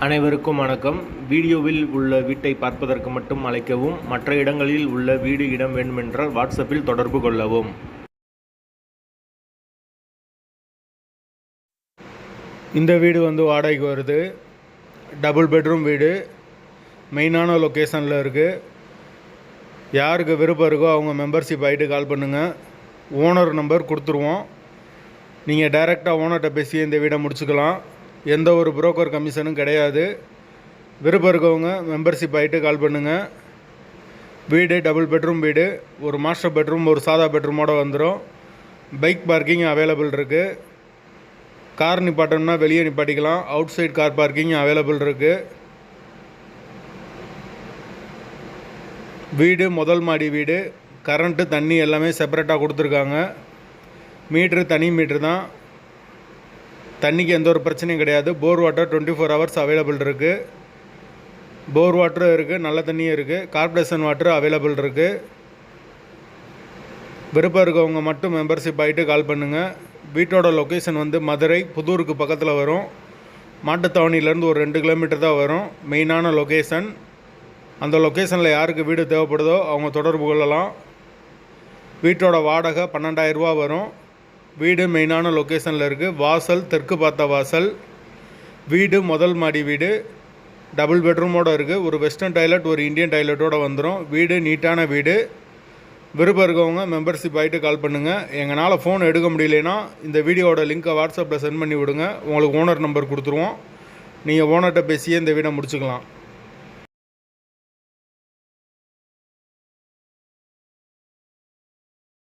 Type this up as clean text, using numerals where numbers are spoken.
அனைவருக்கும் வணக்கம். வீடியோவில் உள்ள வீட்டை பார்ப்பதற்கு மட்டும் அழைக்கவும். மற்ற இடங்களில் உள்ள வீடு இடம் வேண்டுமென்றால் வாட்ஸ்அப்பில் தொடர்பு கொள்ளவும். இந்த வீடு வாடகைக்கு வருது. டபுள் பெட்ரூம் வீடு, மெயினான லொக்கேஷனில் இருக்குது. யாருக்கு விருப்பம் இருக்கோ அவங்க மெம்பர்ஷிப் ஆகிட்டு கால் பண்ணுங்கள். ஓனர் நம்பர் கொடுத்துருவோம். நீங்கள் டைரெக்டாக ஓனர்கிட்ட பேசி இந்த வீடை முடிச்சுக்கலாம். எந்த ஒரு புரோக்கர் கமிஷனும் கிடையாது. விருப்பம் இருக்கவங்க மெம்பர்ஷிப் ஆகிட்டு கால் பண்ணுங்கள். வீடு டபுள் பெட்ரூம் வீடு, ஒரு மாஸ்டர் பெட்ரூம், ஒரு சாதா பெட்ரூமோடு வந்துடும். பைக் பார்க்கிங் அவைலபிள் இருக்குது. கார் நிப்பாட்டணும்னா வெளியே நிப்பாட்டிக்கலாம். Outside car parking available இருக்குது. வீடு முதல் மாடி வீடு. கரண்ட்டு தண்ணி எல்லாமே செப்பரேட்டாக கொடுத்துருக்காங்க. மீட்ரு தனி மீட்ரு தான். தண்ணிக்கு எந்த ஒரு பிரச்சனையும் கிடையாது. போர் வாட்டர் 24 ஹவர்ஸ் அவைலபிள் இருக்குது. போர் வாட்டரும் இருக்குது, நல்ல தண்ணியும் இருக்குது. கார்பரேஷன் வாட்டர் அவைலபிள் இருக்குது. விருப்பம் இருக்கவங்க மட்டும் மெம்பர்ஷிப் ஆகிட்டு கால் பண்ணுங்கள். வீட்டோட லொக்கேஷன் மதுரை புதூருக்கு பக்கத்தில் வரும். மாட்டுத்தாவணியிலேருந்து ஒரு 2 கிலோமீட்டர் தான் வரும். மெயினான லொக்கேஷன். அந்த லொக்கேஷனில் யாருக்கு வீடு தேவைப்படுதோ அவங்க தொடர்பு கொள்ளலாம். வீட்டோட வாடகை 12,000 ரூபா வரும். வீடு மெயினான லொக்கேஷனில் இருக்குது. வாசல் தெற்கு பார்த்த வாசல். வீடு முதல் மாடி வீடு, டபுள் பெட்ரூமோடு இருக்குது. ஒரு வெஸ்டர்ன் டாய்லெட், ஒரு இந்தியன் டாய்லெட்டோடு வந்துடும். வீடு நீட்டான வீடு. விருப்பம் இருக்கவங்க மெம்பர்ஷிப் ஆகிட்டு கால் பண்ணுங்கள். எங்களால் ஃபோன் எடுக்க முடியலனா இந்த வீடியோவோட லிங்க்கை வாட்ஸ்அப்பில் சென்ட் பண்ணி விடுங்க. உங்களுக்கு ஓனர் நம்பர் கொடுத்துருவோம். நீங்கள் ஓனர்கிட்ட பேசியே இந்த வீடை முடிச்சுக்கலாம்.